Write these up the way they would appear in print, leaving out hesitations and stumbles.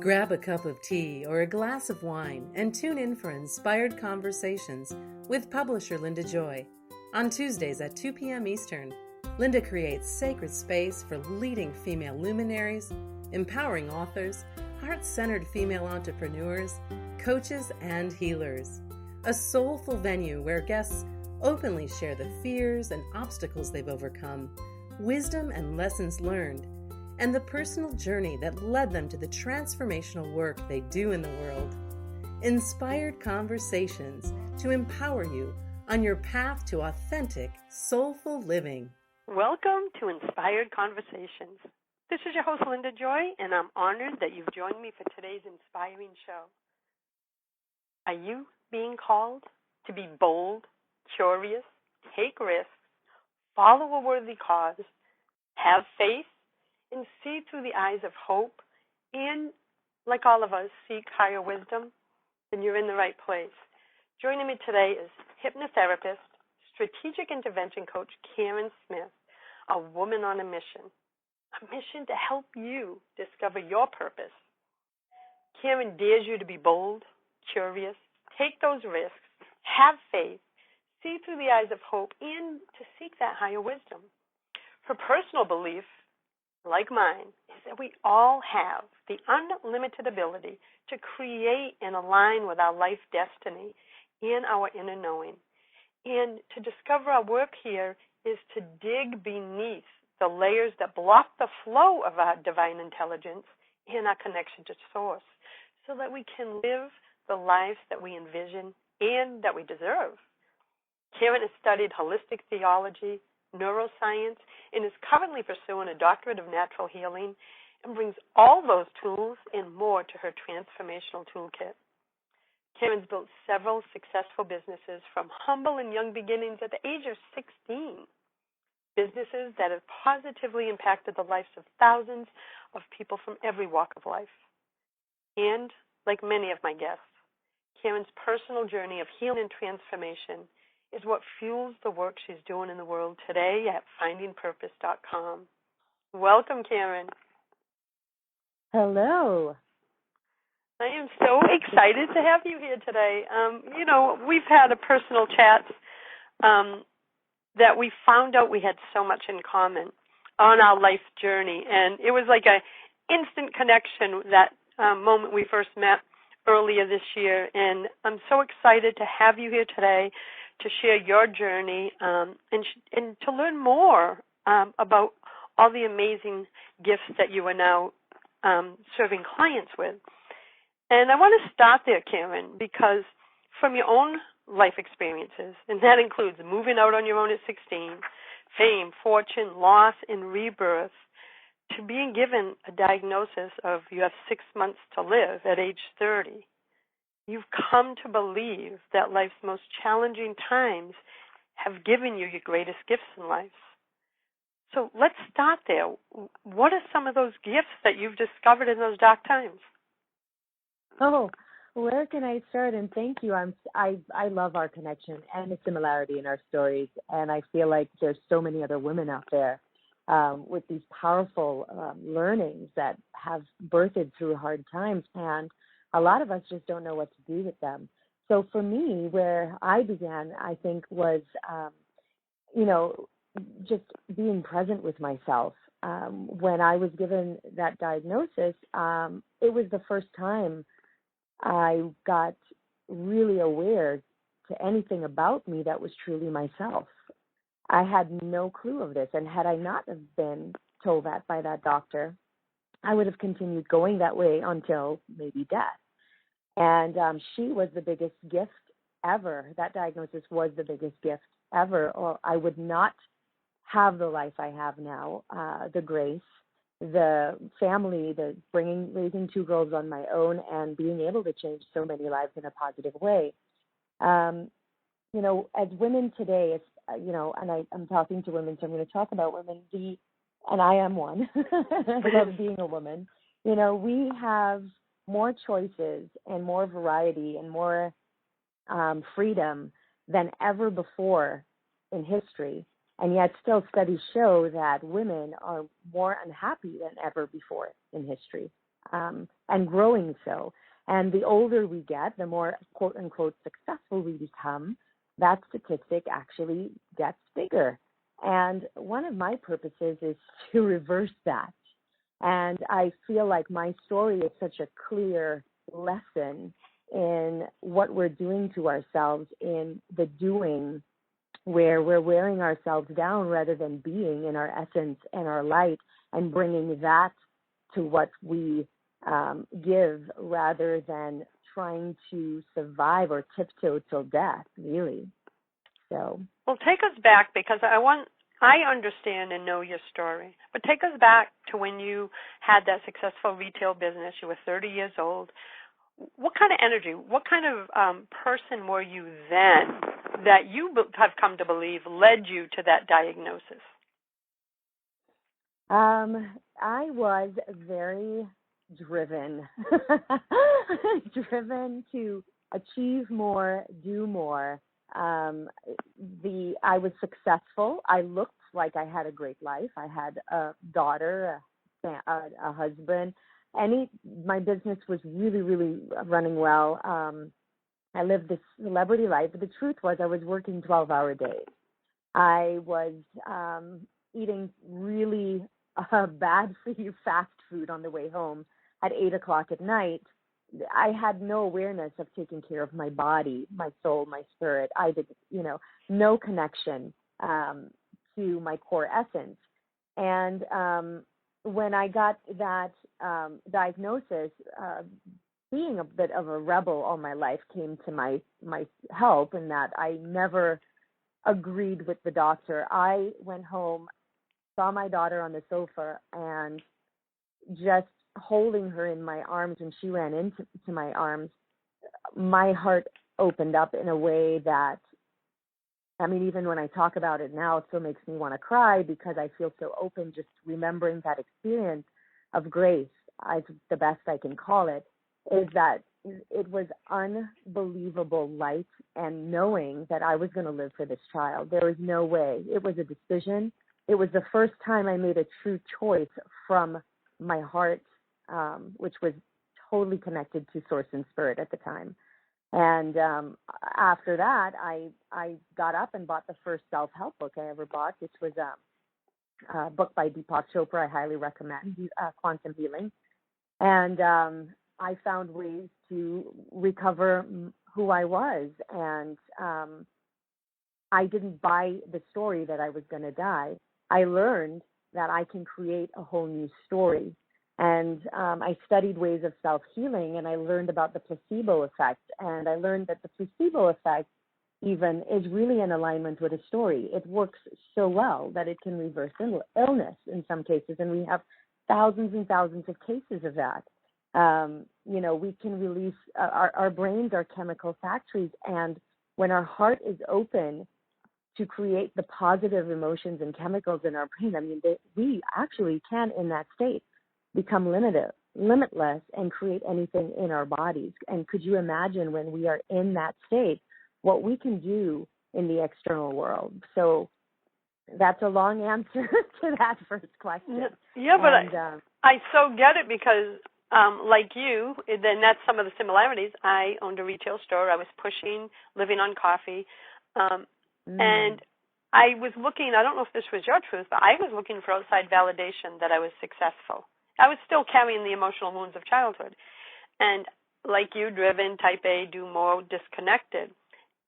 Grab a cup of tea or a glass of wine and tune in for Inspired Conversations with publisher Linda Joy. On Tuesdays at 2 p.m. Eastern, Linda creates sacred space for leading female luminaries, empowering authors, heart-centered female entrepreneurs, coaches, and healers. A soulful venue where guests openly share the fears and obstacles they've overcome, wisdom and lessons learned, and the personal journey that led them to the transformational work they do in the world. Inspired Conversations to empower you on your path to authentic, soulful living. Welcome to Inspired Conversations. This is your host, Linda Joy, and I'm honored that you've joined me for today's inspiring show. Are you being called to be bold, curious, take risks, follow a worthy cause, have faith, and see through the eyes of hope, and, like all of us, seek higher wisdom? Then you're in the right place. Joining me today is hypnotherapist, strategic intervention coach Karen Smith, a woman on a mission to help you discover your purpose. Karen dares you to be bold, curious, take those risks, have faith, see through the eyes of hope, and to seek that higher wisdom. Her personal belief, like mine, is that we all have the unlimited ability to create and align with our life destiny and our inner knowing. And to discover our work here is to dig beneath the layers that block the flow of our divine intelligence and our connection to Source so that we can live the lives that we envision and that we deserve. Karen has studied Holistic Theology, NeuroScience, and is currently pursuing a doctorate of natural healing and brings all those tools and more to her transformational toolkit. Karen's built several successful businesses from humble and young beginnings at the age of 16. Businesses that have positively impacted the lives of thousands of people from every walk of life. And, like many of my guests, Karen's personal journey of healing and transformation is what fuels the work she's doing in the world today at findingpurpose.com. Welcome, Karen. Hello. I am so excited to have you here today. We've had a personal chat that we found out we had so much in common on our life journey, and it was like an instant connection that moment we first met earlier this year, and I'm so excited to have you here today to share your journey and to learn more about all the amazing gifts that you are now serving clients with. And I want to start there, Karen, because from your own life experiences, and that includes moving out on your own at 16, fame, fortune, loss, and rebirth, to being given a diagnosis of you have 6 months to live at age 30, you've come to believe that life's most challenging times have given you your greatest gifts in life. So let's start there. What are some of those gifts that you've discovered in those dark times? Oh, where can I start? And thank you. I love our connection and the similarity in our stories. And I feel like there's so many other women out there with these powerful learnings that have birthed through hard times. And a lot of us just don't know what to do with them. So for me, where I began, I think, was, just being present with myself. When I was given that diagnosis, it was the first time I got really aware to anything about me that was truly myself. I had no clue of this, and had I not have been told that by that doctor, I would have continued going that way until maybe death. And she was the biggest gift ever. That diagnosis was the biggest gift ever, or I would not have the life I have now, the grace, the family, raising 2 girls on my own, and being able to change so many lives in a positive way. As women today, and I'm talking to women, so I'm going to talk about women, and I am one. I love being a woman. We have more choices and more variety and more freedom than ever before in history. And yet still studies show that women are more unhappy than ever before in history. and growing so. And the older we get, the more quote unquote successful we become, that statistic actually gets bigger. And one of my purposes is to reverse that. And I feel like my story is such a clear lesson in what we're doing to ourselves in the doing, where we're wearing ourselves down rather than being in our essence and our light and bringing that to what we give rather than trying to survive or tiptoe till death, really. So, well, take us back, because I understand and know your story, but take us back to when you had that successful retail business. You were 30 years old. What kind of energy, what kind of person were you then that you have come to believe led you to that diagnosis? I was very driven, driven to achieve more, do more. I was successful. I looked like I had a great life. I had a daughter, a husband. My business was really, really running well. I lived this celebrity life, but the truth was I was working 12-hour days. I was eating really bad for you fast food on the way home at 8 o'clock at night. I had no awareness of taking care of my body, my soul, my spirit. I did, no connection to my core essence. And when I got that diagnosis, being a bit of a rebel all my life came to my help, in that I never agreed with the doctor. I went home, saw my daughter on the sofa, and just holding her in my arms when she ran into my arms, my heart opened up in a way that, even when I talk about it now, it still makes me want to cry, because I feel so open just remembering that experience of grace, the best I can call it, is that it was unbelievable light and knowing that I was going to live for this child. There was no way. It was a decision. It was the first time I made a true choice from my heart, which was totally connected to Source and Spirit at the time. And after that, I got up and bought the first self-help book I ever bought, which was a book by Deepak Chopra. I highly recommend, Quantum Healing. And I found ways to recover who I was. And I didn't buy the story that I was going to die. I learned that I can create a whole new story. And I studied ways of self-healing, and I learned about the placebo effect. And I learned that the placebo effect even is really in alignment with a story. It works so well that it can reverse illness in some cases. And we have thousands and thousands of cases of that. We can release, our brains are chemical factories. And when our heart is open to create the positive emotions and chemicals in our brain, we actually can, in that state, become limitless and create anything in our bodies. And could you imagine, when we are in that state, what we can do in the external world? So that's a long answer to that first question. Yeah, but I so get it, because like you, then that's some of the similarities. I owned a retail store. I was pushing, living on coffee. And I was looking, I don't know if this was your truth, but I was looking for outside validation that I was successful. I was still carrying the emotional wounds of childhood. And like you, driven, type A, do more, disconnected.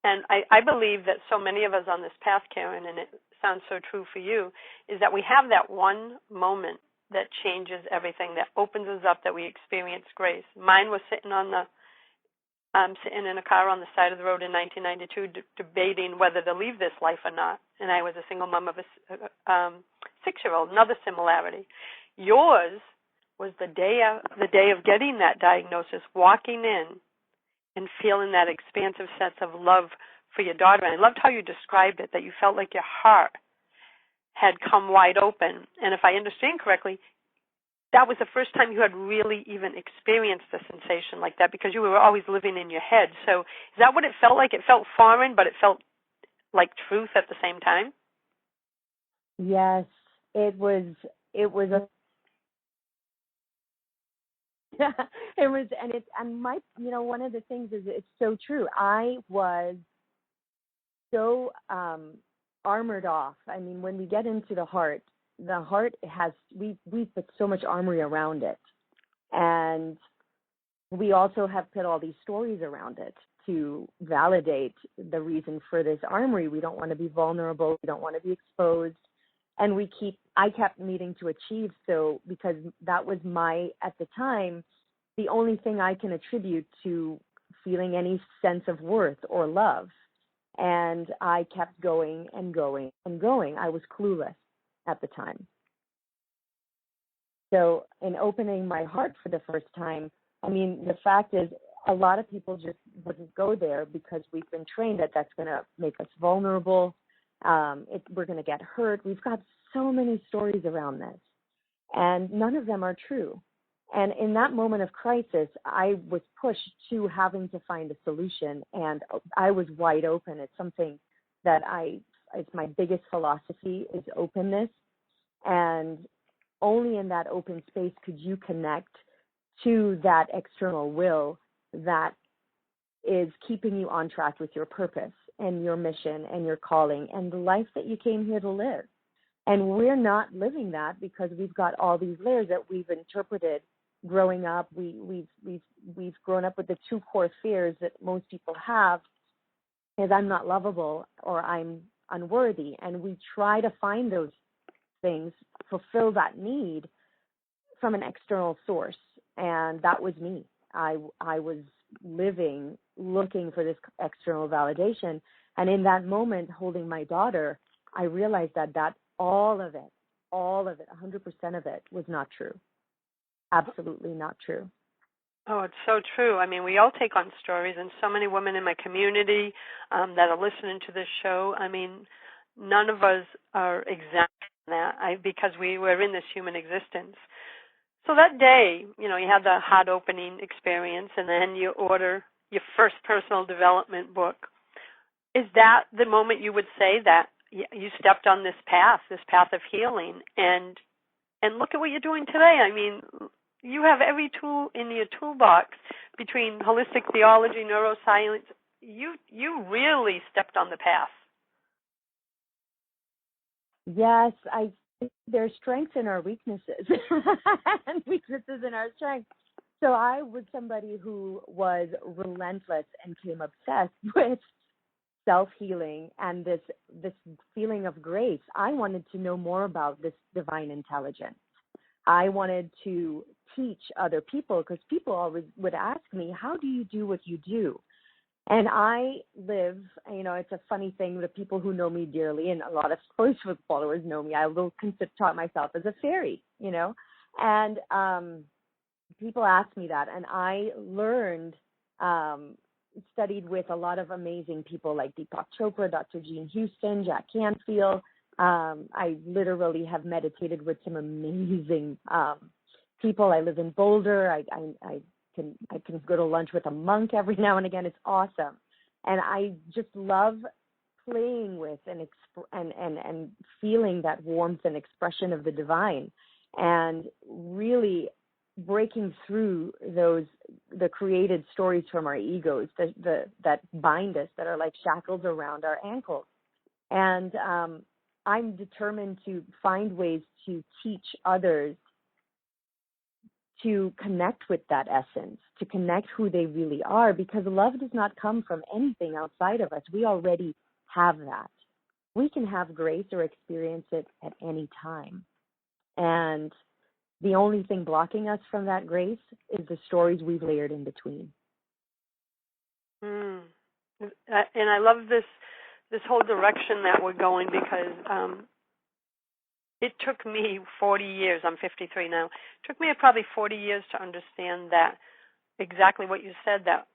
And I believe that so many of us on this path, Karen, and it sounds so true for you, is that we have that one moment that changes everything, that opens us up, that we experience grace. Mine was sitting in a car on the side of the road in 1992 debating whether to leave this life or not. And I was a single mom of a 6-year-old, another similarity. Yours was the day of getting that diagnosis, walking in and feeling that expansive sense of love for your daughter. And I loved how you described it, that you felt like your heart had come wide open. And if I understand correctly, that was the first time you had really even experienced a sensation like that, because you were always living in your head. So is that what it felt like? It felt foreign, but it felt like truth at the same time? Yes, it was It was, and my, one of the things is, it's so true. I was so armored off. I mean, when we get into the heart has, we put so much armory around it. And we also have put all these stories around it to validate the reason for this armory. We don't want to be vulnerable. We don't want to be exposed. And I kept needing to achieve. So, because that was at the time, the only thing I can attribute to feeling any sense of worth or love. And I kept going and going and going. I was clueless at the time. So in opening my heart for the first time, I mean, the fact is, a lot of people just wouldn't go there because we've been trained that that's going to make us vulnerable. We're going to get hurt. We've got so many stories around this, and none of them are true. And in that moment of crisis, I was pushed to having to find a solution, and I was wide open. It's something that it's my biggest philosophy, is openness. And only in that open space could you connect to that external will that is keeping you on track with your purpose and your mission and your calling and the life that you came here to live. And we're not living that because we've got all these layers that we've interpreted growing up. We've grown up with the two core fears that most people have, is I'm not lovable or I'm unworthy. And we try to find those things, fulfill that need from an external source. And that was me. I was looking for this external validation. And in that moment, holding my daughter, I realized that all of it, 100% of it was not true. Absolutely not true. Oh, it's so true. I mean, we all take on stories, and so many women in my community that are listening to this show, I mean, none of us are exempt from that because we're in this human existence. So that day, you had the heart opening experience, and then you order your first personal development book. Is that the moment you would say that you stepped on this path of healing, and look at what you're doing today? I mean, you have every tool in your toolbox between holistic theology, neuroscience. You really stepped on the path. Yes, there's strengths in our weaknesses and weaknesses in our strengths. So I was somebody who was relentless and became obsessed with self-healing and this feeling of grace. I wanted to know more about this divine intelligence. I wanted to teach other people, because people always would ask me, how do you do what you do? And I live, it's a funny thing, the people who know me dearly, and a lot of Facebook followers know me, I will talk myself as a fairy, and people ask me that. And I learned, studied with a lot of amazing people like P.U.R.P.O.S.E, Dr. Jean Houston, Jack Canfield. I literally have meditated with some amazing people. I live in Boulder. I can go to lunch with a monk every now and again. It's awesome. And I just love playing with and feeling that warmth and expression of the divine, and really breaking through the created stories from our egos that bind us, that are like shackles around our ankles. And I'm determined to find ways to teach others to connect with that essence, to connect who they really are, because love does not come from anything outside of us. We already have that. We can have grace or experience it at any time. And the only thing blocking us from that grace is the stories we've layered in between. And I love this whole direction that we're going, because it took me 40 years. I'm 53 now. It took me probably 40 years to understand that, exactly what you said, that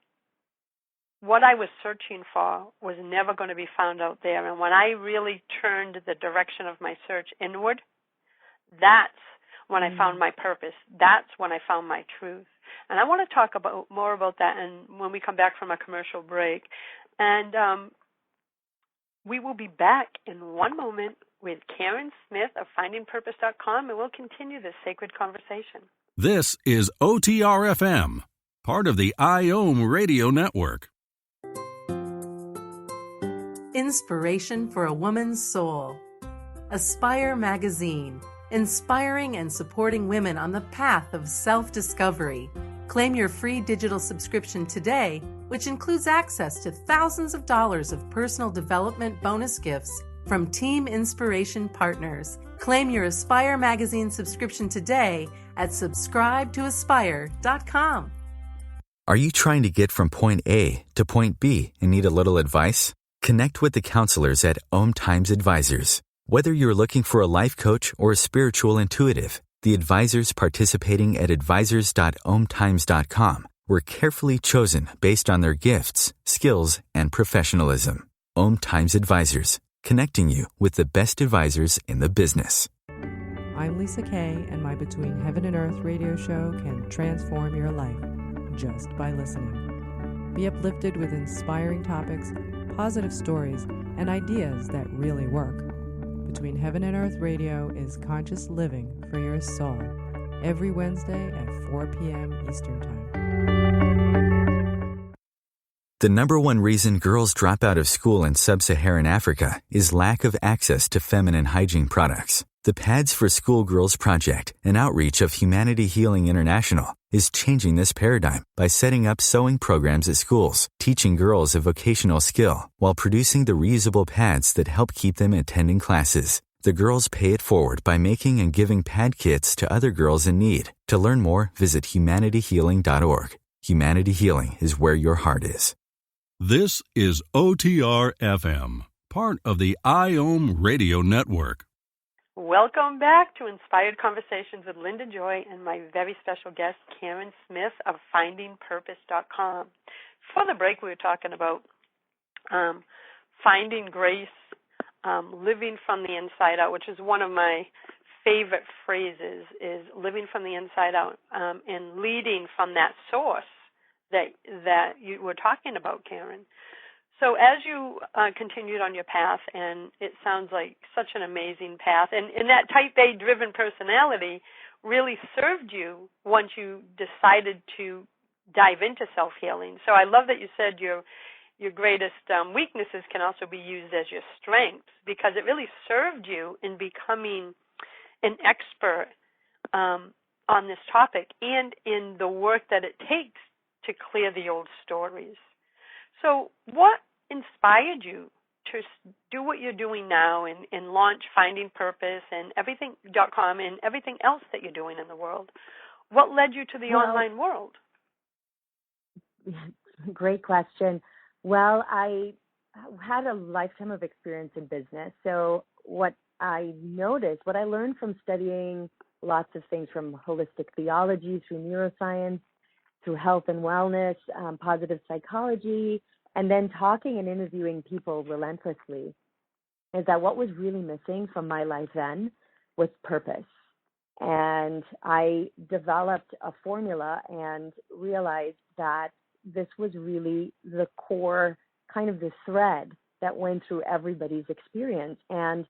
what I was searching for was never going to be found out there. And when I really turned the direction of my search inward, that's when I found my purpose. That's when I found my truth. And I want to talk more about that and when we come back from a commercial break. And we will be back in one moment with Karen Smith of FindingPurpose.com, and we'll continue this sacred conversation. This is OTR-FM, part of the IOM radio network. Inspiration for a Woman's Soul. Aspire Magazine, inspiring and supporting women on the path of self-discovery. Claim your free digital subscription today, which includes access to thousands of dollars of personal development bonus gifts from Team Inspiration partners. Claim your Aspire Magazine subscription today at subscribetoaspire.com. Are you trying to get from point A to point B and need a little advice? Connect with the counselors at OMTimes Advisors. Whether you're looking for a life coach or a spiritual intuitive, the advisors participating at advisors.omtimes.com were carefully chosen based on their gifts, skills, and professionalism. OMTimes Advisors, connecting you with the best advisors in the business. I'm Lisa Kay, and my Between Heaven and Earth radio show can transform your life just by listening. Be uplifted with inspiring topics, positive stories, and ideas that really work. Between Heaven and Earth Radio is conscious living for your soul, every Wednesday at 4 p.m. Eastern Time. The number one reason girls drop out of school in sub-Saharan Africa is lack of access to feminine hygiene products. The Pads for Schoolgirls Project, an outreach of Humanity Healing International, is changing this paradigm by setting up sewing programs at schools, teaching girls a vocational skill, while producing the reusable pads that help keep them attending classes. The girls pay it forward by making and giving pad kits to other girls in need. To learn more, visit humanityhealing.org. Humanity Healing is where your heart is. This is OTR-FM, part of the IOM radio network. Welcome back to Inspired Conversations with Linda Joy and my very special guest, Karen Smith of FindingPurpose.com. Before the break, we were talking about finding grace, living from the inside out, which is one of my favorite phrases, is living from the inside out and leading from that source that you were talking about, Karen. So as you continued on your path, and it sounds like such an amazing path, and that type A driven personality really served you once you decided to dive into self-healing. So I love that you said your greatest weaknesses can also be used as your strengths, because it really served you in becoming an expert on this topic and in the work that it takes to clear the old stories. So what inspired you to do what you're doing now and launch Finding Purpose and everything.com and everything else that you're doing in the world? What led you to the online world? Great question. Well, I had a lifetime of experience in business. So what I noticed, what I learned from studying lots of things from holistic theology through neuroscience, through health and wellness, positive psychology, and then talking and interviewing people relentlessly, is that what was really missing from my life then was purpose. And I developed a formula and realized that this was really the core, kind of the thread that went through everybody's experience. And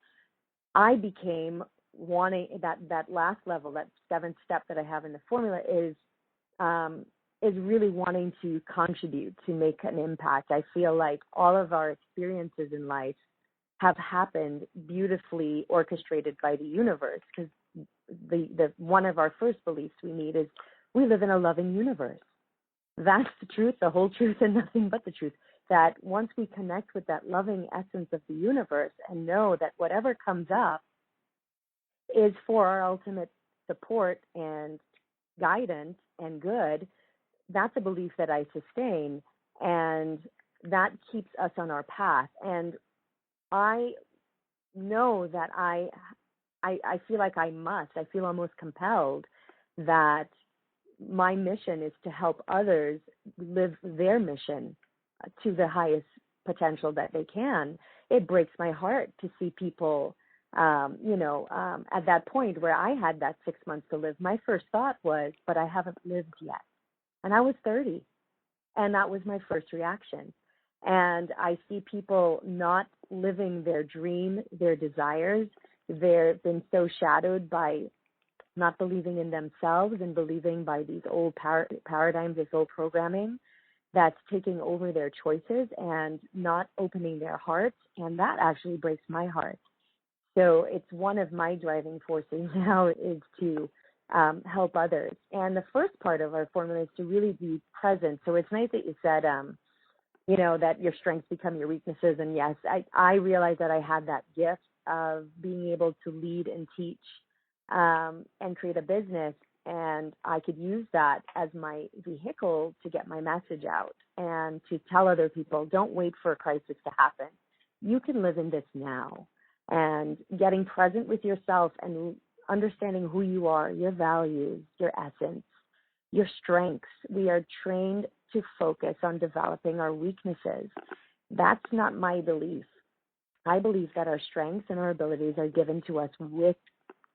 I became wanting that last level, that seventh step that I have in the formula is really wanting to contribute, to make an impact. I feel like all of our experiences in life have happened beautifully orchestrated by the universe, because the one of our first beliefs we need is we live in a loving universe. That's the truth, the whole truth, and nothing but the truth. That once we connect with that loving essence of the universe and know that whatever comes up is for our ultimate support and guidance and good, that's a belief that I sustain, and that keeps us on our path. And I know that I feel like I feel almost compelled that my mission is to help others live their mission to the highest potential that they can. It breaks my heart to see people, at that point where I had that 6 months to live. My first thought was, but I haven't lived yet. And I was 30, and that was my first reaction. And I see people not living their dream, their desires. They've been so shadowed by not believing in themselves and believing by these old paradigms, this old programming that's taking over their choices and not opening their hearts. And that actually breaks my heart. So it's one of my driving forces now is to help others. And the first part of our formula is to really be present. So it's nice that you said, that your strengths become your weaknesses. And yes, I realized that I had that gift of being able to lead and teach and create a business. And I could use that as my vehicle to get my message out and to tell other people, don't wait for a crisis to happen. You can live in this now. And getting present with yourself and understanding who you are, your values, your essence, your strengths. We are trained to focus on developing our weaknesses. That's not my belief. I believe that our strengths and our abilities are given to us with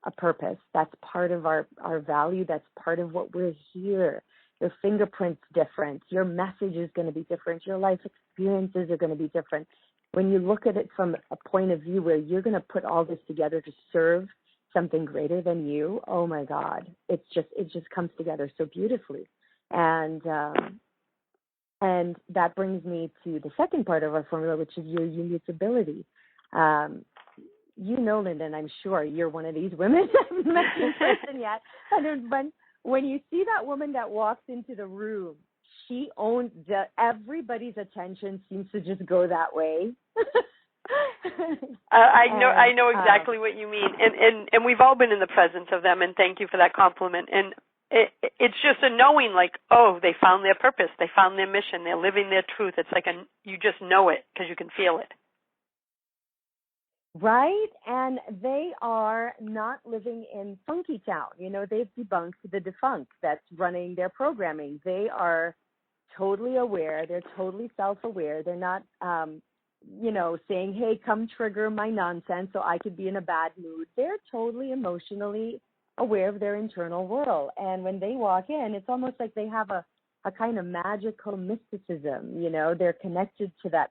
a purpose. That's part of our value. That's part of what we're here. Your fingerprint's different. Your message is going to be different. Your life experiences are going to be different. When you look at it from a point of view where you're going to put all this together to serve something greater than you, oh my God, it just comes together so beautifully. And that brings me to the second part of our formula, which is your unique ability. Linda, and I'm sure you're one of these women I haven't met in person yet. But when you see that woman that walks into the room, she owns everybody's attention seems to just go that way. I know exactly what you mean, and we've all been in the presence of them. And thank you for that compliment. And it's just a knowing, like, oh, they found their purpose, they found their mission, they're living their truth. It's like you just know it because you can feel it. Right, and they are not living in Funky Town. They've debunked the defunct that's running their programming. They are totally aware. They're totally self-aware. They're not, saying, hey, come trigger my nonsense so I could be in a bad mood. They're totally emotionally aware of their internal world. And when they walk in, it's almost like they have a kind of magical mysticism. They're connected to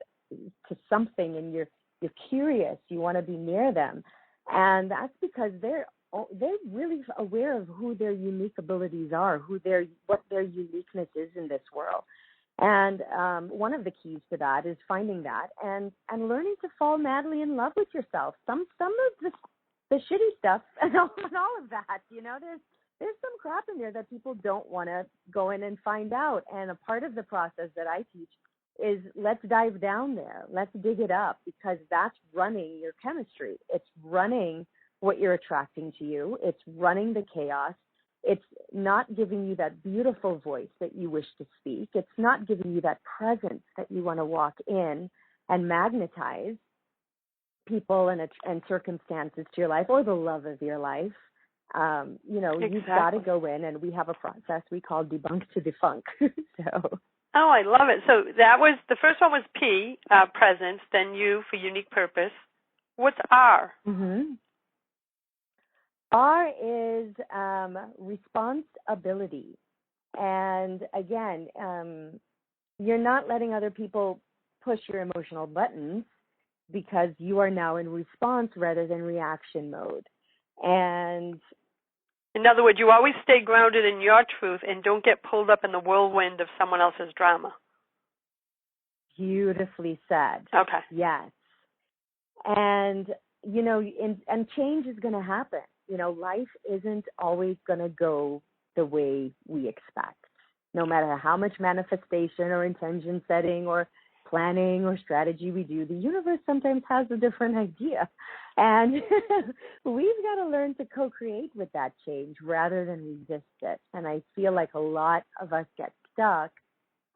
something, and you're curious. You want to be near them. And that's because they're really aware of who their unique abilities are, what their uniqueness is in this world. And one of the keys to that is finding that and learning to fall madly in love with yourself. Some of the shitty stuff and all of that, there's some crap in there that people don't want to go in and find out. And a part of the process that I teach is let's dive down there. Let's dig it up, because that's running your chemistry. It's running what you're attracting to you. It's running the chaos. It's not giving you that beautiful voice that you wish to speak. It's not giving you that presence that you want to walk in and magnetize people and circumstances to your life, or the love of your life. Exactly. You've got to go in, and we have a process we call debunk to defunk. So. Oh, I love it. So that was, the first one was P, presence, then U for unique purpose. What's R? Mm-hmm. R is responsibility. And again, you're not letting other people push your emotional buttons, because you are now in response rather than reaction mode. And in other words, you always stay grounded in your truth and don't get pulled up in the whirlwind of someone else's drama. Beautifully said. Okay. Yes. And, and change is going to happen. Life isn't always going to go the way we expect. No matter how much manifestation or intention setting or planning or strategy we do, the universe sometimes has a different idea. And we've got to learn to co-create with that change rather than resist it. And I feel like a lot of us get stuck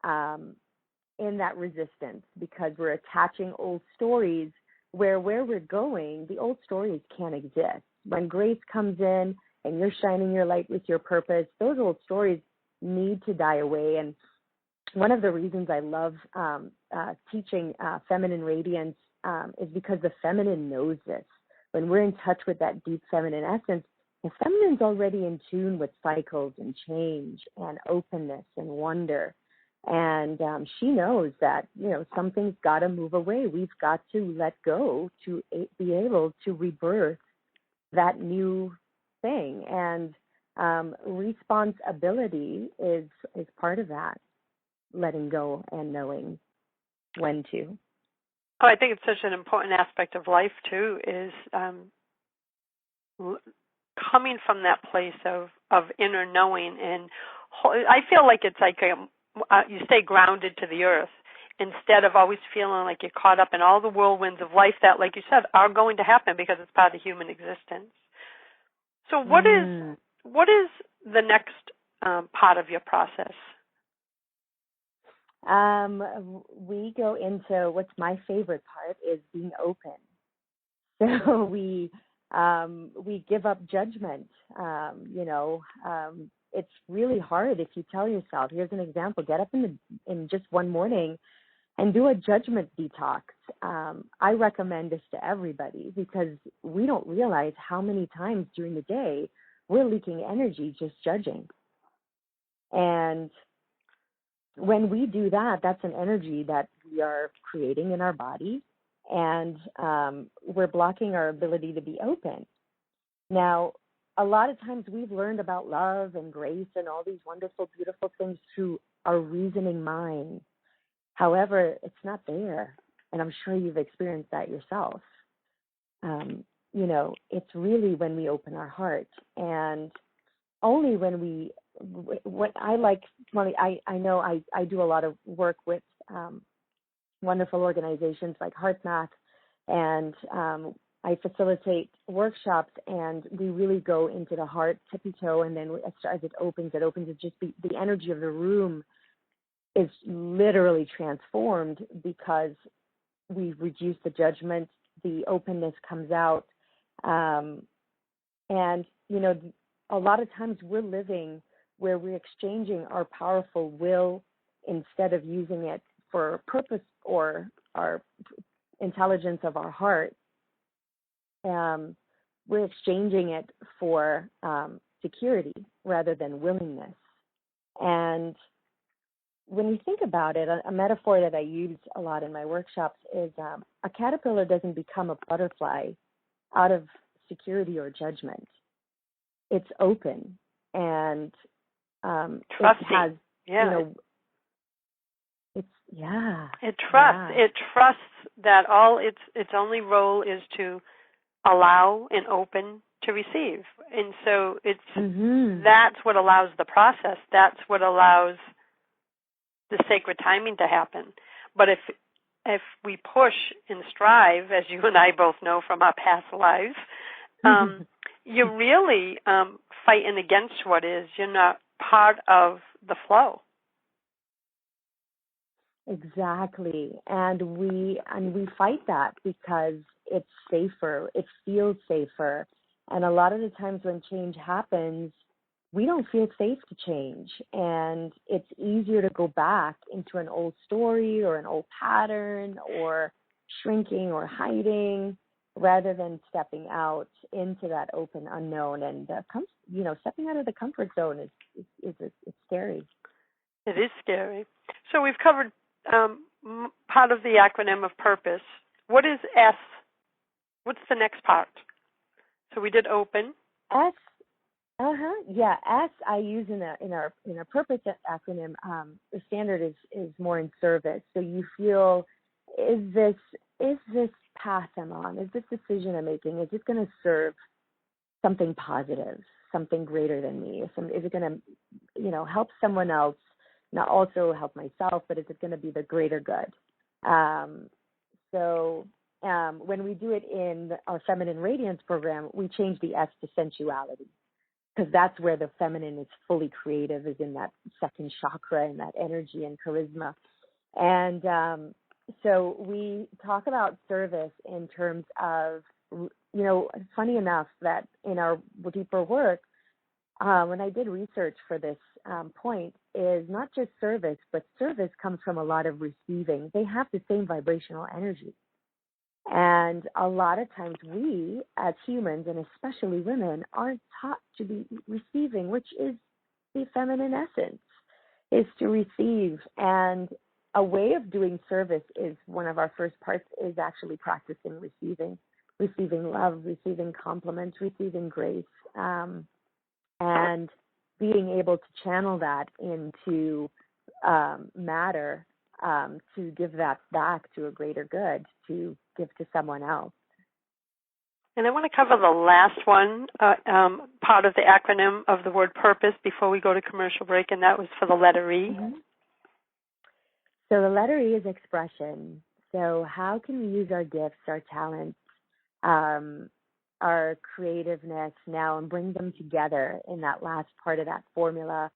in that resistance, because we're attaching old stories where we're going, the old stories can't exist. When grace comes in and you're shining your light with your purpose, those old stories need to die away. And one of the reasons I love teaching feminine radiance is because the feminine knows this. When we're in touch with that deep feminine essence, the feminine's already in tune with cycles and change and openness and wonder. And she knows that, something's got to move away. We've got to let go to be able to rebirth that new thing. And Responsibility is part of that, letting go and knowing when to. Oh, I think it's such an important aspect of life too, is coming from that place of inner knowing, and I feel like it's like you stay grounded to the earth instead of always feeling like you're caught up in all the whirlwinds of life that, like you said, are going to happen because it's part of human existence. So what is the next part of your process? We go into what's my favorite part is being open. So we give up judgment. It's really hard if you tell yourself, here's an example, get up in just one morning and do a judgment detox. I recommend this to everybody because we don't realize how many times during the day we're leaking energy just judging. And when we do that, that's an energy that we are creating in our body, and we're blocking our ability to be open. Now, a lot of times we've learned about love and grace and all these wonderful, beautiful things through our reasoning mind. However, it's not there, and I'm sure you've experienced that yourself. It's really when we open our heart, and only when what I like, I know I do a lot of work with wonderful organizations like HeartMath, and I facilitate workshops, and we really go into the heart, tippy toe, and then as it opens, it's just the energy of the room is literally transformed because we've reduced the judgment, the openness comes out, and a lot of times we're living where we're exchanging our powerful will instead of using it for purpose or our intelligence of our heart. We're exchanging it for security rather than willingness. And when you think about it, a metaphor that I use a lot in my workshops is a caterpillar doesn't become a butterfly out of security or judgment. It's open, and it has, It trusts. It trusts that all its only role is to allow and open to receive. And so that's what allows the process. That's what allows the sacred timing to happen. But if we push and strive, as you and I both know from our past lives, you're really fighting against what is. You're not part of the flow. Exactly. And we fight that because it's safer. It feels safer. And a lot of the times when change happens, we don't feel safe to change. And it's easier to go back into an old story or an old pattern or shrinking or hiding rather than stepping out into that open unknown. And stepping out of the comfort zone is it's scary. It is scary. So we've covered part of the acronym of purpose. What is S? What's the next part? So we did open. S. S I use in our purpose acronym. The standard is more in service. So you feel, is this path I'm on? Is this decision I'm making? Is it going to serve something positive, something greater than me? Is it going to help someone else? Not also help myself, but is it going to be the greater good? So when we do it in our Feminine Radiance program, we change the S to sensuality, because that's where the feminine is fully creative, is in that second chakra and that energy and charisma. And so we talk about service in terms of, funny enough that in our deeper work, when I did research for this point, is not just service, but service comes from a lot of receiving. They have the same vibrational energy. And a lot of times we, as humans, and especially women, are taught to be receiving, which is the feminine essence, is to receive. And a way of doing service is one of our first parts is actually practicing receiving love, receiving compliments, receiving grace. and being able to channel that into matter, to give that back to a greater good, to give to someone else. And I want to cover the last one, part of the acronym of the word purpose before we go to commercial break, and that was for the letter E. Mm-hmm. So the letter E is expression. So how can we use our gifts, our talents, our creativeness now and bring them together in that last part of that formula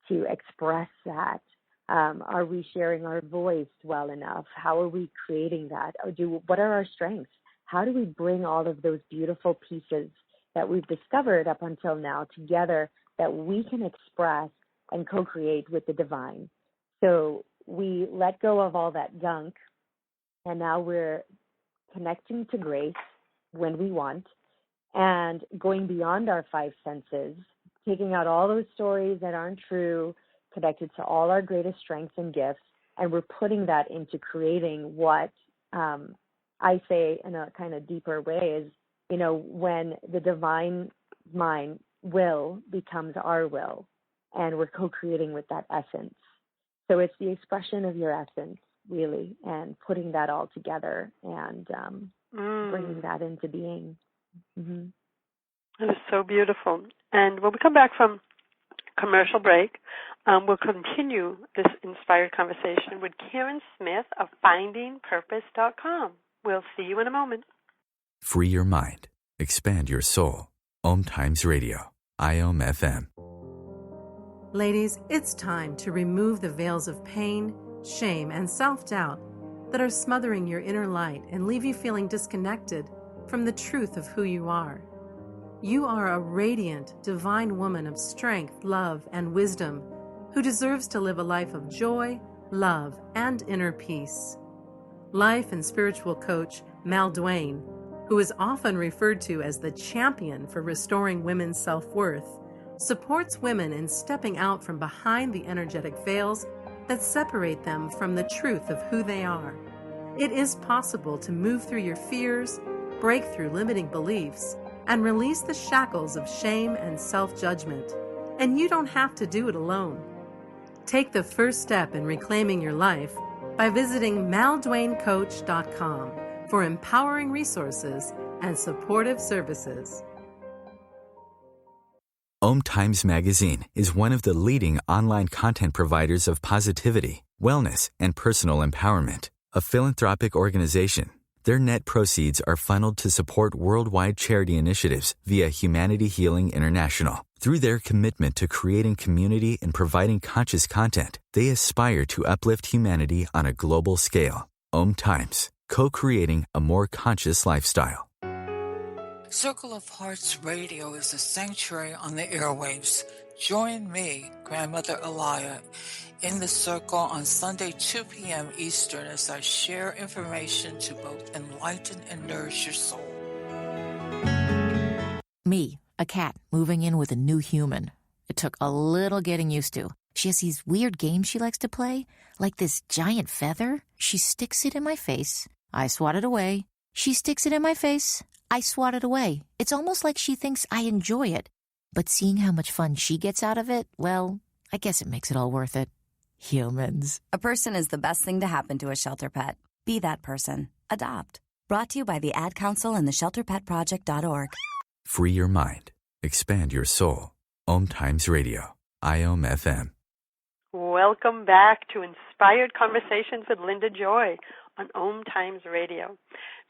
to express that? Are we sharing our voice well enough? How are we creating that? What are our strengths? How do we bring all of those beautiful pieces that we've discovered up until now together that we can express and co-create with the divine? So we let go of all that gunk, and now we're connecting to grace when we want and going beyond our five senses, taking out all those stories that aren't true, connected to all our greatest strengths and gifts, and we're putting that into creating what I say in a kind of deeper way is, when the divine mind will becomes our will, and we're co-creating with that essence. So it's the expression of your essence, really, and putting that all together and bringing that into being. Mm-hmm. That is so beautiful. And when we come back from commercial break, we'll continue this inspired conversation with Karen Smith of FindingPurpose.com. We'll see you in a moment. Free your mind. Expand your soul. OMTimes Radio. IOM FM. Ladies, it's time to remove the veils of pain, shame, and self-doubt that are smothering your inner light and leave you feeling disconnected from the truth of who you are. You are a radiant, divine woman of strength, love, and wisdom who deserves to live a life of joy, love, and inner peace. Life and spiritual coach Mal Duane, who is often referred to as the champion for restoring women's self-worth, supports women in stepping out from behind the energetic veils that separate them from the truth of who they are. It is possible to move through your fears, break through limiting beliefs, and release the shackles of shame and self-judgment. And you don't have to do it alone. Take the first step in reclaiming your life by visiting malduanecoach.com for empowering resources and supportive services. OMTimes Magazine is one of the leading online content providers of positivity, wellness, and personal empowerment. A philanthropic organization, their net proceeds are funneled to support worldwide charity initiatives via Humanity Healing International. Through their commitment to creating community and providing conscious content, they aspire to uplift humanity on a global scale. OMTimes, co-creating a more conscious lifestyle. Circle of Hearts Radio is a sanctuary on the airwaves. Join me, Grandmother Elia, in the circle on Sunday, 2 p.m. Eastern, as I share information to both enlighten and nourish your soul. Me, a cat, moving in with a new human. It took a little getting used to. She has these weird games she likes to play, like this giant feather. She sticks it in my face. I swat it away. She sticks it in my face. I swat it away. It's almost like she thinks I enjoy it. But seeing how much fun she gets out of it, well, I guess it makes it all worth it. Humans. A person is the best thing to happen to a shelter pet. Be that person. Adopt. Brought to you by the Ad Council and the ShelterPetProject.org. Free your mind. Expand your soul. OMTimes Radio. IOM FM. Welcome back to Inspired Conversations with Linda Joy on OMTimes Radio.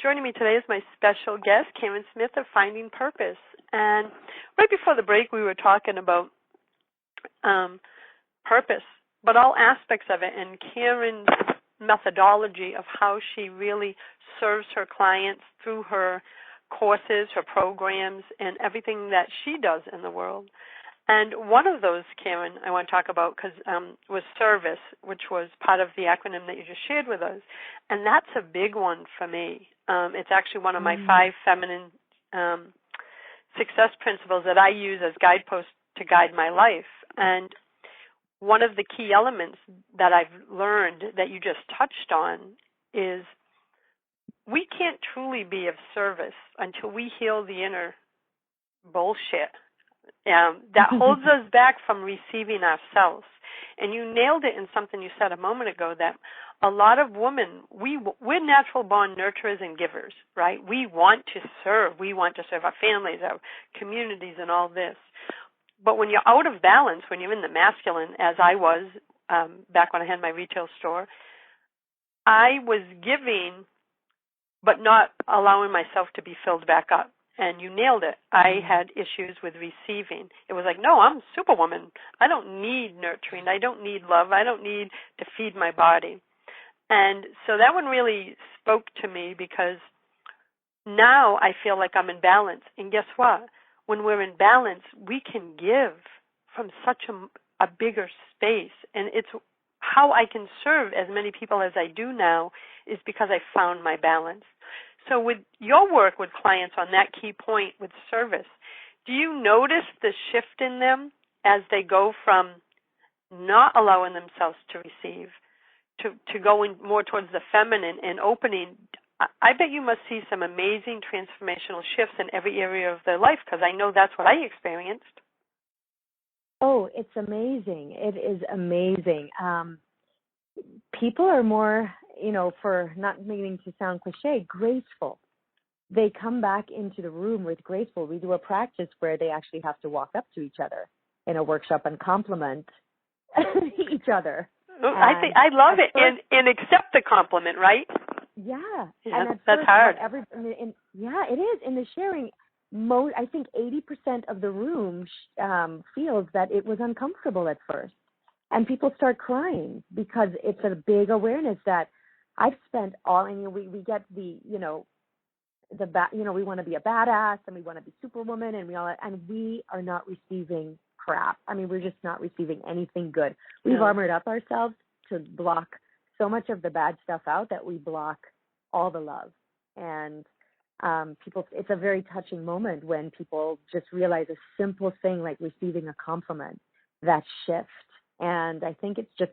Joining me today is my special guest, Karen Smith of Finding Purpose. And right before the break, we were talking about purpose, but all aspects of it, and Karen's methodology of how she really serves her clients through her courses, her programs, and everything that she does in the world. And one of those, Karen, I want to talk about was service, which was part of the acronym that you just shared with us. And that's a big one for me. It's actually one of my 5 feminine success principles that I use as guideposts to guide my life. And one of the key elements that I've learned that you just touched on is we can't truly be of service until we heal the inner bullshit that holds us back from receiving ourselves. And you nailed it in something you said a moment ago, that a lot of women, we're natural-born nurturers and givers, right? We want to serve. We want to serve our families, our communities, and all this. But when you're out of balance, when you're in the masculine, as I was back when I had my retail store, I was giving but not allowing myself to be filled back up. And you nailed it. I had issues with receiving. It was like, no, I'm Superwoman. I don't need nurturing. I don't need love. I don't need to feed my body. And so that one really spoke to me, because now I feel like I'm in balance. And guess what? When we're in balance, we can give from such a bigger space. And it's how I can serve as many people as I do now is because I found my balance. So with your work with clients on that key point with service, do you notice the shift in them as they go from not allowing themselves to receive to going more towards the feminine and opening? I bet you must see some amazing transformational shifts in every area of their life, because I know that's what I experienced. Oh, it's amazing. It is amazing. People are more, for not meaning to sound cliche, graceful. They come back into the room with graceful. We do a practice where they actually have to walk up to each other in a workshop and compliment each other. I love it, and accept the compliment, right? Yeah, and at that's first, hard. Yeah, it is. In the sharing, I think 80% of the room feels that it was uncomfortable at first. And people start crying because it's a big awareness that I've spent we get we want to be a badass and we want to be Superwoman and we are not receiving crap. I mean, we're just not receiving anything good. We've armored up ourselves to block so much of the bad stuff out that we block all the love. And it's a very touching moment when people just realize a simple thing like receiving a compliment, that shift. And I think it's just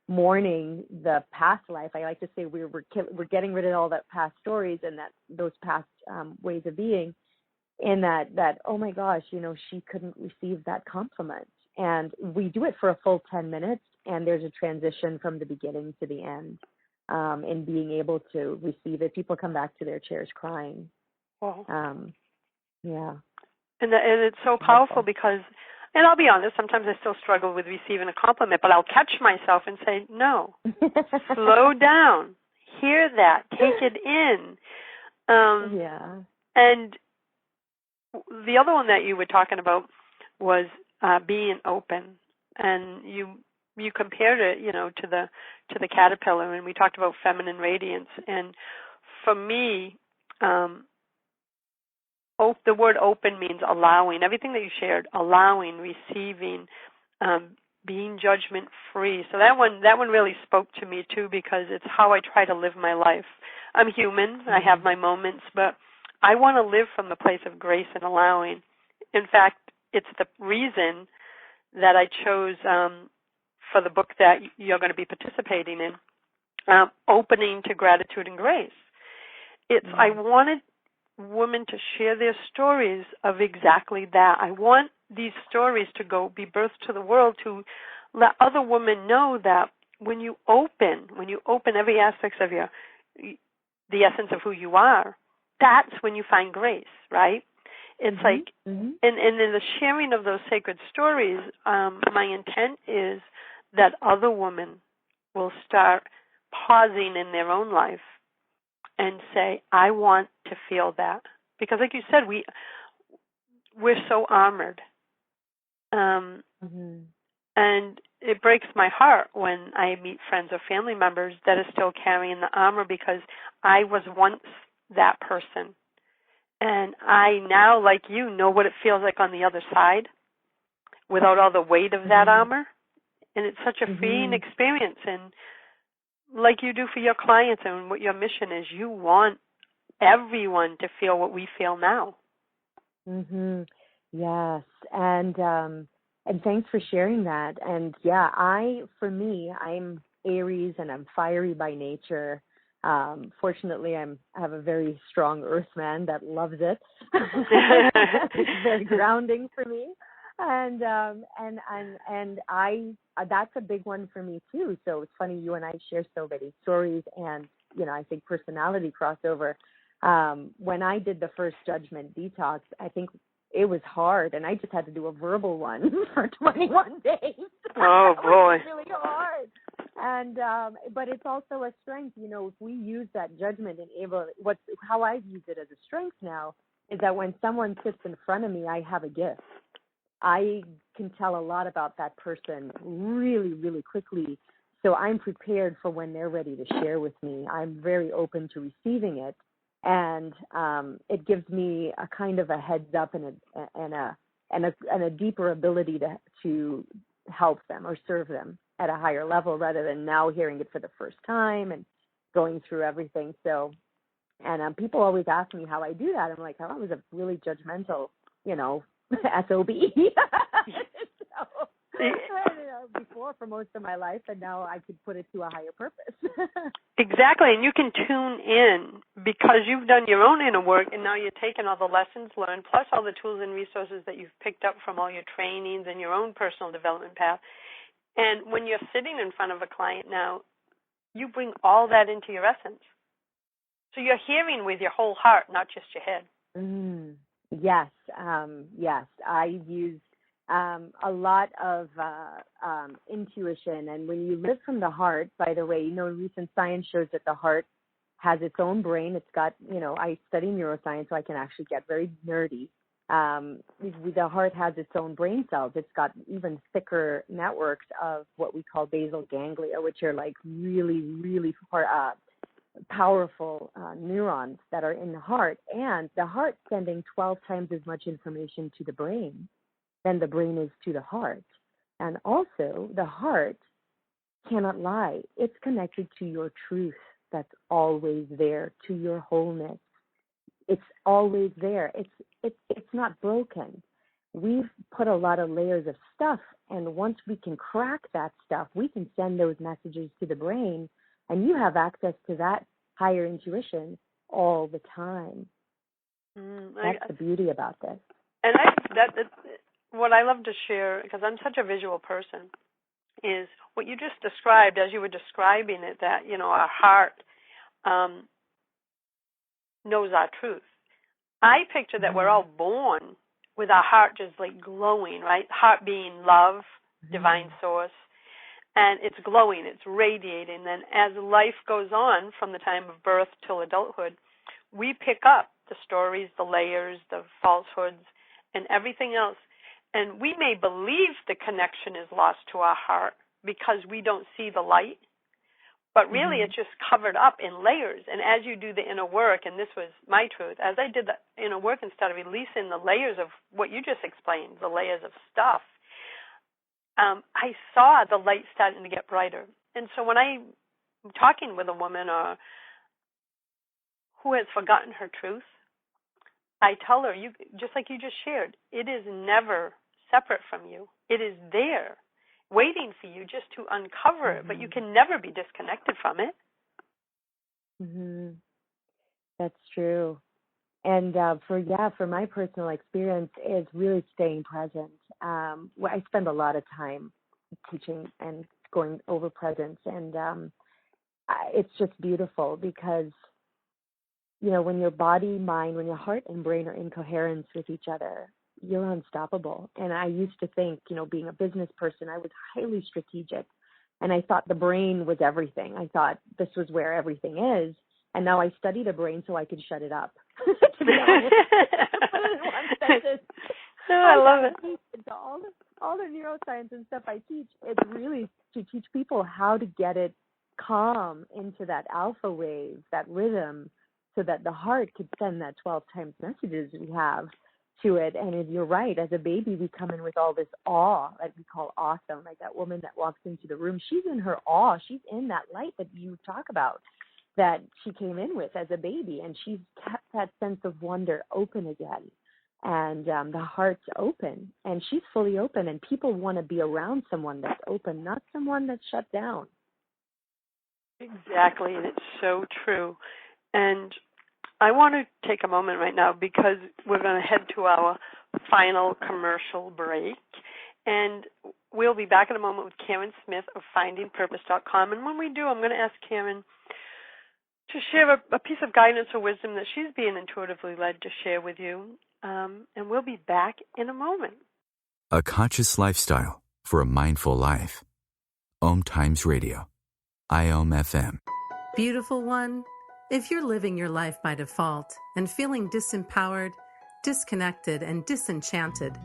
mourning the past life. I like to say we're getting rid of all that past stories and those past ways of being, in that oh my gosh, she couldn't receive that compliment. And we do it for a full 10 minutes, and there's a transition from the beginning to the end in being able to receive it. People come back to their chairs crying. Wow. Yeah. And it's so powerful because, and I'll be honest, sometimes I still struggle with receiving a compliment, but I'll catch myself and say, no, slow down, hear that, take it in. Yeah. And the other one that you were talking about was being open, and you compared it, to the caterpillar, and we talked about feminine radiance. And for me, the word open means allowing. Everything that you shared, allowing, receiving, being judgment-free. So that one really spoke to me too, because it's how I try to live my life. I'm human. I have my moments, but I want to live from the place of grace and allowing. In fact, it's the reason that I chose for the book that you're going to be participating in, Opening to Gratitude and Grace. I wanted women to share their stories of exactly that. I want these stories to be birthed to the world, to let other women know that when you open every aspect of the essence of who you are, that's when you find grace, right? It's like, and in the sharing of those sacred stories, my intent is that other women will start pausing in their own life and say, I want to feel that. Because like you said, we're so armored. And it breaks my heart when I meet friends or family members that are still carrying the armor, because I was once that person. And I now, like you, know what it feels like on the other side without all the weight of that armor. And it's such a freeing experience. And like you do for your clients and what your mission is, you want everyone to feel what we feel now. Yes. And thanks for sharing that. And yeah, I'm Aries and I'm fiery by nature. Fortunately, I have a very strong earth man that loves it. It's very grounding for me, and I that's a big one for me too. So it's funny, you and I share so many stories, and I think personality crossover. When I did the first judgment detox, I think it was hard, and I just had to do a verbal one for 21 days. Oh boy, it was really hard. And but it's also a strength, if we use that judgment and how I've used it as a strength now is that when someone sits in front of me, I have a gift. I can tell a lot about that person really, really quickly. So I'm prepared for when they're ready to share with me. I'm very open to receiving it. And it gives me a kind of a heads up and a deeper ability to help them or serve them at a higher level rather than now hearing it for the first time and going through everything. So, and people always ask me how I do that. I'm like, I was a really judgmental, SOB. Before for most of my life, and now I could put it to a higher purpose. Exactly, and you can tune in because you've done your own inner work, and now you're taking all the lessons learned, plus all the tools and resources that you've picked up from all your trainings and your own personal development path. And when you're sitting in front of a client now, you bring all that into your essence. So you're hearing with your whole heart, not just your head. Yes, yes. I use a lot of intuition. And when you live from the heart, by the way, recent science shows that the heart has its own brain. It's got, I study neuroscience, so I can actually get very nerdy. The heart has its own brain cells. It's got even thicker networks of what we call basal ganglia, which are like really, really powerful neurons that are in the heart. And the heart sending 12 times as much information to the brain than the brain is to the heart. And also, the heart cannot lie. It's connected to your truth that's always there, to your wholeness. It's always there. It's not broken. We've put a lot of layers of stuff, and once we can crack that stuff, we can send those messages to the brain, and you have access to that higher intuition all the time. That's the beauty about this. And what I love to share, because I'm such a visual person, is what you just described as you were describing it, that, our heart knows our truth. I picture that we're all born with our heart just like glowing, right? Heart being love, divine source, and it's glowing, it's radiating. And as life goes on from the time of birth till adulthood, we pick up the stories, the layers, the falsehoods, and everything else. And we may believe the connection is lost to our heart because we don't see the light, but really it's just covered up in layers. And as you do the inner work, and this was my truth, as I did the inner work and started releasing the layers of what you just explained, the layers of stuff, I saw the light starting to get brighter. And so when I'm talking with a woman who has forgotten her truth, I tell her, just like you just shared, it is never separate from you. It is there, waiting for you just to uncover it, but you can never be disconnected from it. That's true. And for my personal experience is really staying present. I spend a lot of time teaching and going over presence, and it's just beautiful because, when your body, mind, when your heart and brain are in coherence with each other, you're unstoppable. And I used to think, being a business person, I was highly strategic, and I thought the brain was everything. I thought this was where everything is. And now I study the brain so I can shut it up. To be honest, I love it. All the neuroscience and stuff I teach, it's really to teach people how to get it calm into that alpha wave, that rhythm, so that the heart could send that 12 times messages we have to it. And if you're right, as a baby, we come in with all this awe, like we call awesome, like that woman that walks into the room. She's in her awe. She's in that light that you talk about, that she came in with as a baby, and she's kept that sense of wonder open again. And the heart's open, and she's fully open, and people want to be around someone that's open, not someone that's shut down. Exactly, and it's so true. And I want to take a moment right now because we're going to head to our final commercial break. And we'll be back in a moment with Karen Smith of FindingPurpose.com. And when we do, I'm going to ask Karen to share a piece of guidance or wisdom that she's being intuitively led to share with you. And we'll be back in a moment. A conscious lifestyle for a mindful life. OMTimes Radio. IOM-FM. Beautiful one, if you're living your life by default and feeling disempowered, disconnected, and disenchanted,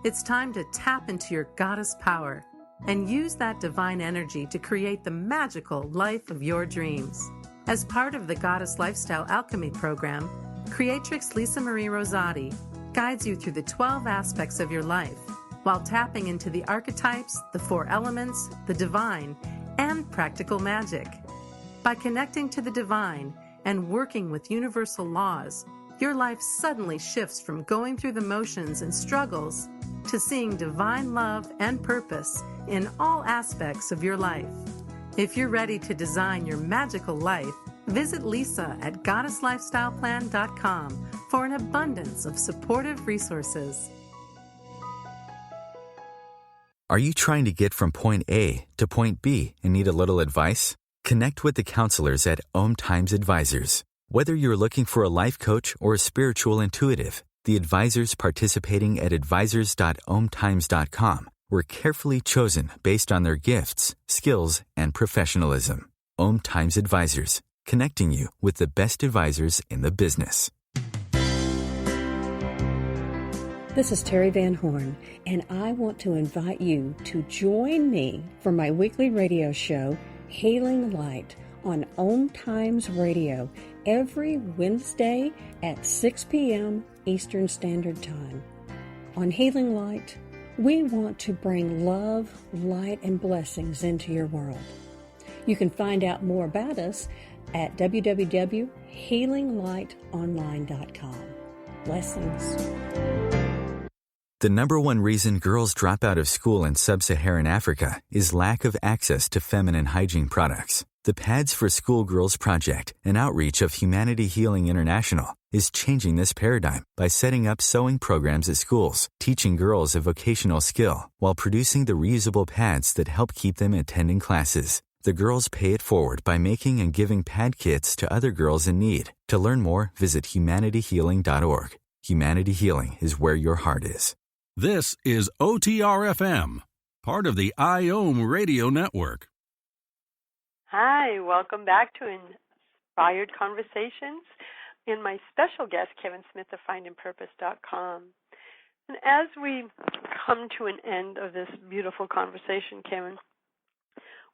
it's time to tap into your goddess power and use that divine energy to create the magical life of your dreams. As part of the Goddess Lifestyle Alchemy program, Creatrix Lisa Marie Rosati guides you through the 12 aspects of your life while tapping into the archetypes, the 4 elements, the divine, and practical magic. By connecting to the divine and working with universal laws, your life suddenly shifts from going through the motions and struggles to seeing divine love and purpose in all aspects of your life. If you're ready to design your magical life, visit Lisa at GoddessLifestylePlan.com for an abundance of supportive resources. Are you trying to get from point A to point B and need a little advice? Connect with the counselors at OMTimes Advisors. Whether you're looking for a life coach or a spiritual intuitive, the advisors participating at advisors.omtimes.com were carefully chosen based on their gifts, skills, and professionalism. OMTimes Advisors, connecting you with the best advisors in the business. This is Terry Van Horn, and I want to invite you to join me for my weekly radio show, Healing Light, on OMTimes Radio every Wednesday at 6 p.m. Eastern Standard Time. On Healing Light, we want to bring love, light, and blessings into your world. You can find out more about us at www.healinglightonline.com. Blessings. The number one reason girls drop out of school in sub-Saharan Africa is lack of access to feminine hygiene products. The Pads for Schoolgirls Project, an outreach of Humanity Healing International, is changing this paradigm by setting up sewing programs at schools, teaching girls a vocational skill, while producing the reusable pads that help keep them attending classes. The girls pay it forward by making and giving pad kits to other girls in need. To learn more, visit humanityhealing.org. Humanity Healing is where your heart is. This is OTR-FM, part of the IOM Radio Network. Hi, welcome back to Inspired Conversations and my special guest, Karen Smith of FindingPurpose.com. And as we come to an end of this beautiful conversation, Karen,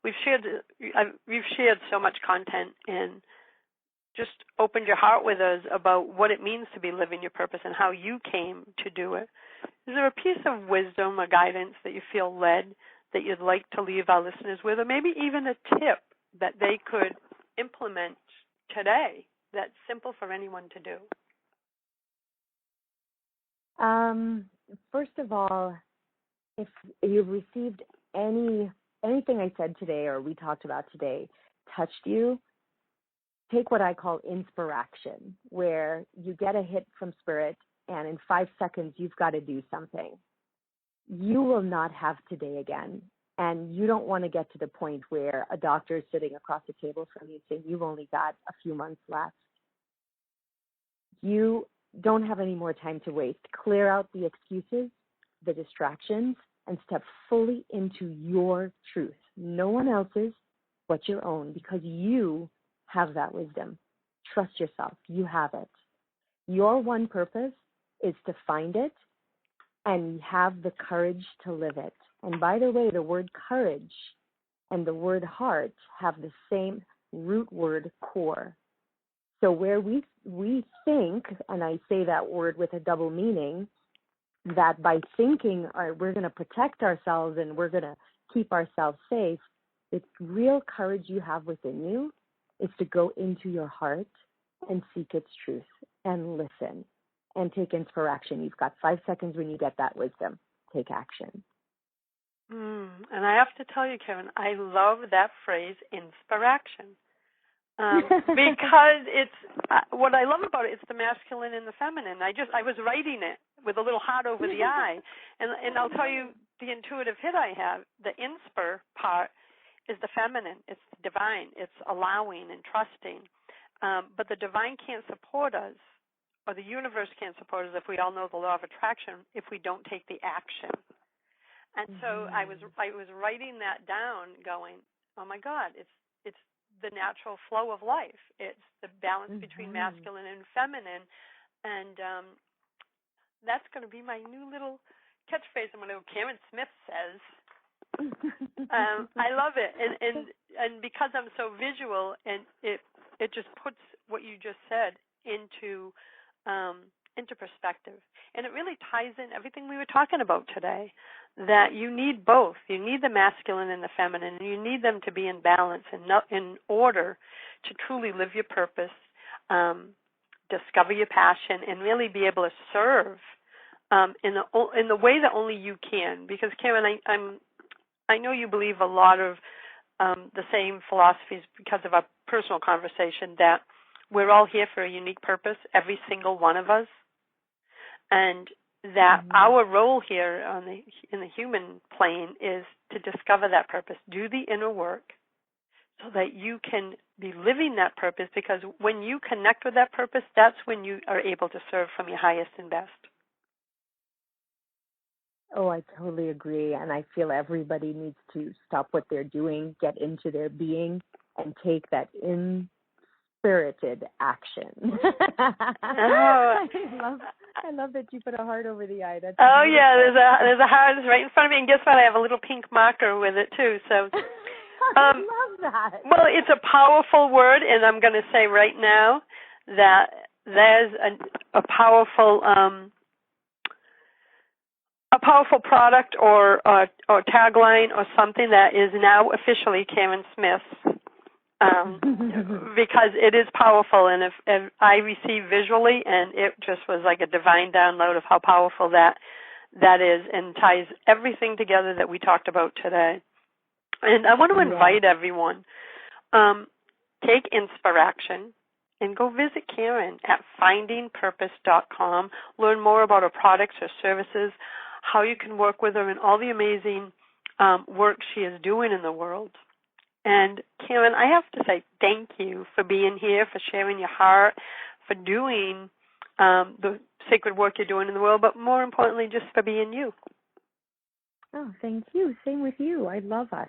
you've shared so much content and just opened your heart with us about what it means to be living your purpose and how you came to do it. Is there a piece of wisdom or guidance that you feel led that you'd like to leave our listeners with, or maybe even a tip that they could implement today that's simple for anyone to do? First of all, if you've received anything I said today or we talked about today touched you, take what I call Inspir-action, where you get a hit from spirit and in 5 seconds you've got to do something. You will not have today again. And you don't want to get to the point where a doctor is sitting across the table from you saying you've only got a few months left. You don't have any more time to waste. Clear out the excuses, the distractions, and step fully into your truth. No one else's but your own, because you have that wisdom. Trust yourself. You have it. Your one purpose is to find it and have the courage to live it. And by the way, the word courage and the word heart have the same root word, core. So where we think, and I say that word with a double meaning, that by thinking we're going to protect ourselves and we're going to keep ourselves safe, the real courage you have within you is to go into your heart and seek its truth and listen and take Inspir-action. You've got 5 seconds when you get that wisdom. Take action. And I have to tell you, Karen, I love that phrase, Inspir-action. Because it's what I love about it. It's the masculine and the feminine. I was writing it with a little heart over the I, and I'll tell you the intuitive hit I have. The inspir part is the feminine. It's divine. It's allowing and trusting. But the divine can't support us, or the universe can't support us if we all know the law of attraction if we don't take the action. And so I was writing that down, going, oh my God, it's the natural flow of life. It's the balance between masculine and feminine, and that's going to be my new little catchphrase. I'm going to go, Karen Smith says. I love it, and because I'm so visual, and it just puts what you just said into perspective, and it really ties in everything we were talking about today. That you need both. You need the masculine and the feminine, and you need them to be in balance in order to truly live your purpose, discover your passion, and really be able to serve in the way that only you can. Because Karen, I know you believe a lot of the same philosophies because of our personal conversation, that we're all here for a unique purpose, every single one of us, and that our role here in the human plane is to discover that purpose, do the inner work, so that you can be living that purpose, because when you connect with that purpose, that's when you are able to serve from your highest and best. Oh, I totally agree. And I feel everybody needs to stop what they're doing, get into their being, and take that spirited action. I love that you put a heart over the I. That's beautiful. Yeah, there's a heart right in front of me, and guess what? I have a little pink marker with it too. So I love that. Well, it's a powerful word, and I'm going to say right now that there's a powerful product or tagline or something that is now officially Karen Smith's. Because it is powerful, and if I received visually, and it just was like a divine download of how powerful that is, and ties everything together that we talked about today. And I want to invite everyone, take Inspir-action and go visit Karen at findingpurpose.com. Learn more about her products, her services, how you can work with her, and all the amazing work she is doing in the world. And Karen, I have to say thank you for being here, for sharing your heart, for doing the sacred work you're doing in the world, but more importantly, just for being you. Oh, thank you. Same with you. I love us.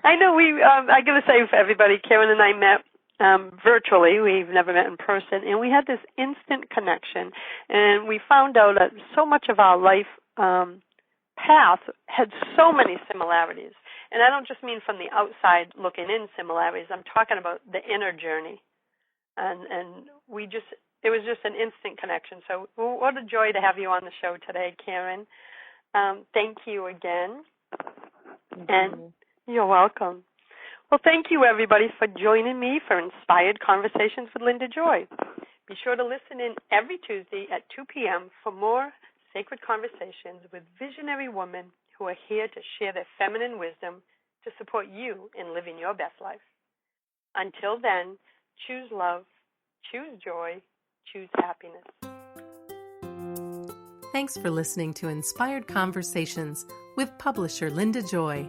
I know I got to say for everybody, Karen and I met virtually. We've never met in person, and we had this instant connection, and we found out that so much of our life path had so many similarities. And I don't just mean from the outside looking in similarities. I'm talking about the inner journey. And it was just an instant connection. So what a joy to have you on the show today, Karen. Thank you again. And you're welcome. Well, thank you, everybody, for joining me for Inspired Conversations with Linda Joy. Be sure to listen in every Tuesday at 2 p.m. for more sacred conversations with visionary women who are here to share their feminine wisdom to support you in living your best life. Until then, choose love, choose joy, choose happiness. Thanks for listening to Inspired Conversations with publisher Linda Joy.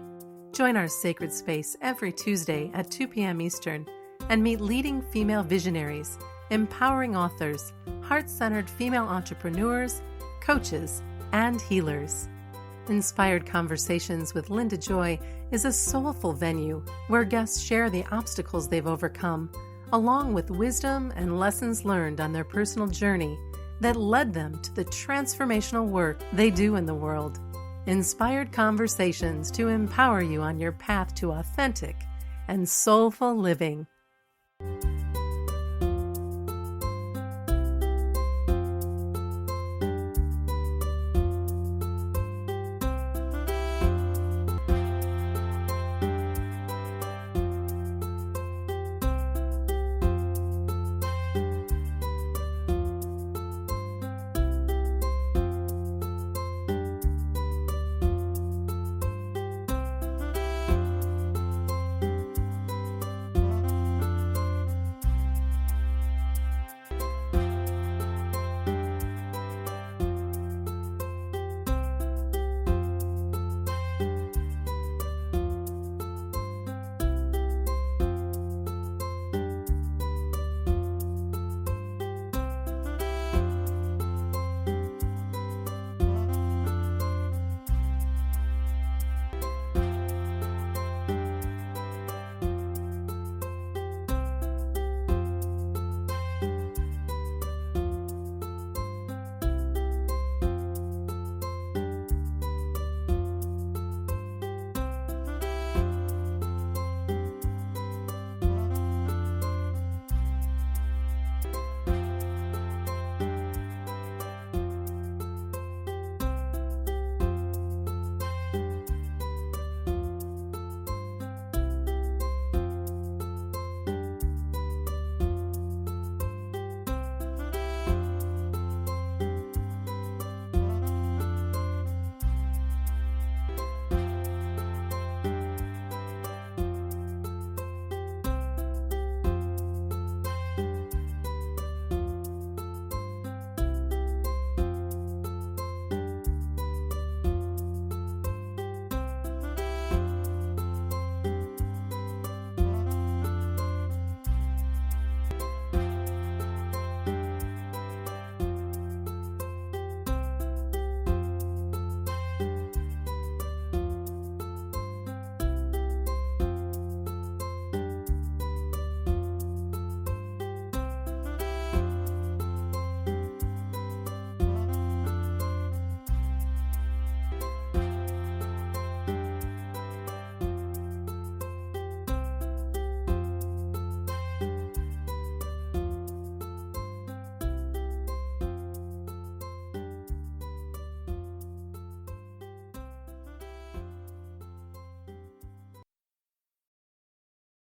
Join our sacred space every Tuesday at 2 p.m. Eastern and meet leading female visionaries, empowering authors, heart-centered female entrepreneurs, coaches, and healers. Inspired Conversations with Linda Joy is a soulful venue where guests share the obstacles they've overcome, along with wisdom and lessons learned on their personal journey that led them to the transformational work they do in the world. Inspired Conversations to empower you on your path to authentic and soulful living.